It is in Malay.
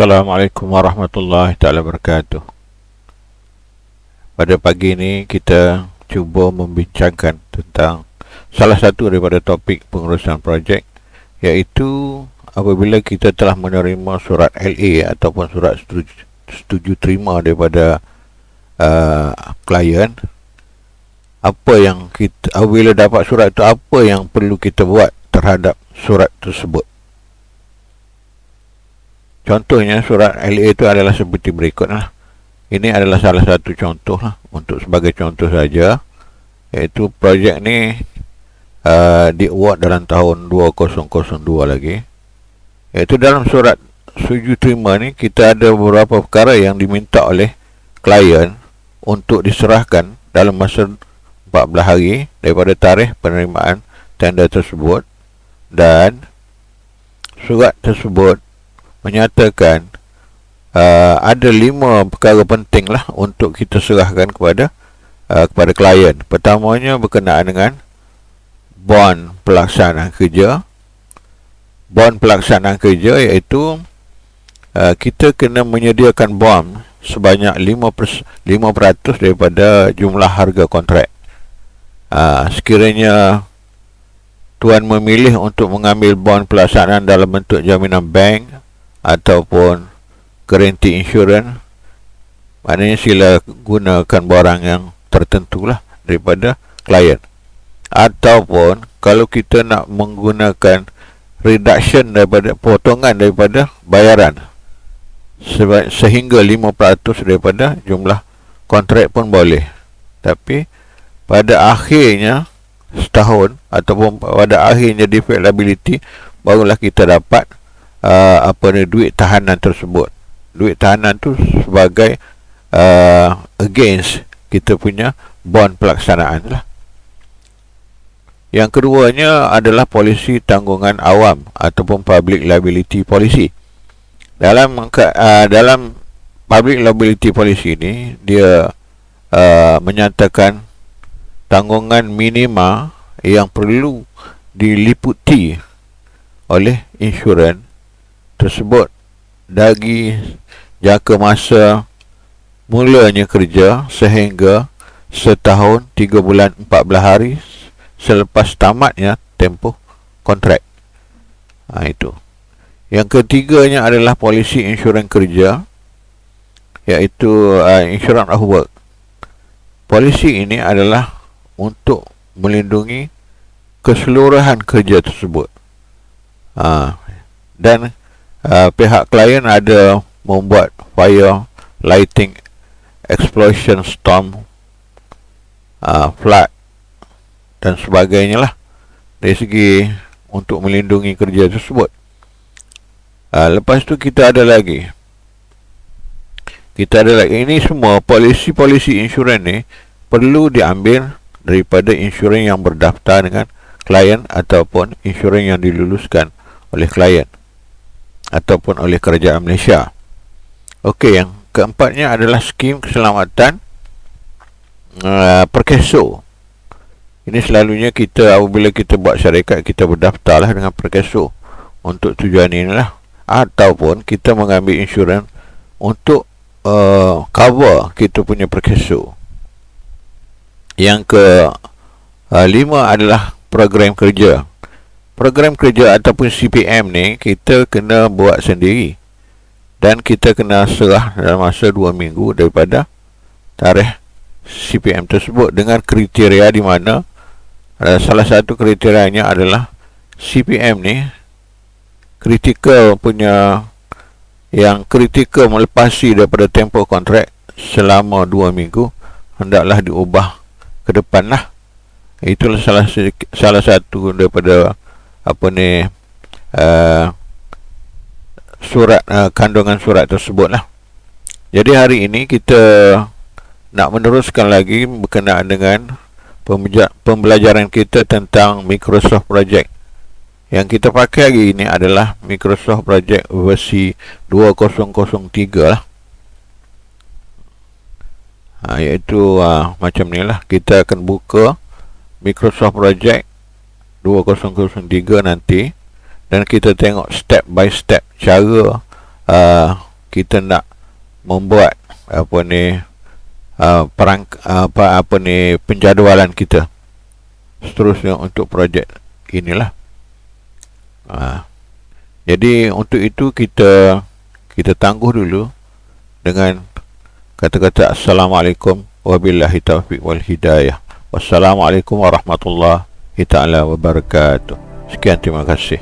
Assalamualaikum warahmatullahi taala wabarakatuh. Pada pagi ini kita cuba membincangkan tentang salah satu daripada topik pengurusan projek, iaitu apabila kita telah menerima surat LA ataupun surat setuju terima daripada klien, apa yang kita, apabila dapat surat itu, apa yang perlu kita buat terhadap surat tersebut. Contohnya surat LA itu adalah seperti berikutlah. Ini adalah salah satu contoh lah, untuk sebagai contoh saja, iaitu projek ni di award dalam tahun 2002 lagi. Iaitu dalam surat setuju terima ni, kita ada beberapa perkara yang diminta oleh klien untuk diserahkan dalam masa 14 hari daripada tarikh penerimaan tender tersebut, dan surat tersebut menyatakan ada 5 perkara penting lah untuk kita serahkan kepada klien. Pertamanya berkenaan dengan bond pelaksanaan kerja. Bond pelaksanaan kerja iaitu kita kena menyediakan bond sebanyak 5% daripada jumlah harga kontrak. Sekiranya tuan memilih untuk mengambil bond pelaksanaan dalam bentuk jaminan bank ataupun guarantee insurance, maknanya sila gunakan barang yang tertentu lah daripada klien. Ataupun kalau kita nak menggunakan reduction daripada potongan daripada bayaran sehingga 5% daripada jumlah kontrak pun boleh. Tapi pada akhirnya setahun ataupun pada akhirnya defect liability, barulah kita dapat duit tahanan tersebut. Duit tahanan tu sebagai against kita punya bond pelaksanaan lah. Yang keduanya adalah polisi tanggungan awam ataupun public liability policy. Dalam public liability policy ini, dia menyatakan tanggungan minima yang perlu diliputi oleh insurans tersebut dari jangka masa mulanya kerja sehingga setahun 3 bulan 14 hari selepas tamatnya tempoh kontrak. Itu. Yang ketiganya adalah polisi insurans kerja, iaitu insurance of work. Polisi ini adalah untuk melindungi keseluruhan kerja tersebut. Dan pihak klien ada membuat fire, lighting, explosion, storm, flood dan sebagainya lah, dari segi untuk melindungi kerja tersebut. Lepas tu kita ada lagi ini semua polisi insurans ni perlu diambil daripada insurans yang berdaftar dengan klien ataupun insurans yang diluluskan oleh klien ataupun oleh kerajaan Malaysia. Okey, yang keempatnya adalah skim keselamatan Perkeso. Ini selalunya kita apabila kita buat syarikat, kita berdaftar lah dengan Perkeso untuk tujuan inilah, ataupun kita mengambil insurans untuk cover kita punya Perkeso. Yang kelima adalah program kerja. Program kerja ataupun CPM ni kita kena buat sendiri, dan kita kena serah dalam masa 2 minggu daripada tarikh CPM tersebut, dengan kriteria di mana salah satu kriterianya adalah CPM ni kritikal punya, yang kritikal melepasi daripada tempoh kontrak selama 2 minggu hendaklah diubah ke depan lah. Itulah salah satu daripada kandungan surat tersebut lah. Jadi hari ini kita nak meneruskan lagi berkenaan dengan pembelajaran kita tentang Microsoft Project. Yang kita pakai hari ini adalah Microsoft Project versi 2003 lah. Iaitu macam ni lah. Kita akan buka Microsoft Project 2003 nanti, dan kita tengok step by step cara kita nak membuat penjadualan kita seterusnya untuk projek inilah. Jadi untuk itu kita tangguh dulu dengan kata-kata Assalamualaikum wabillahi taufiq wal hidayah. Wassalamualaikum warahmatullahi ta'ala wabarakatuh. Sekian, terima kasih.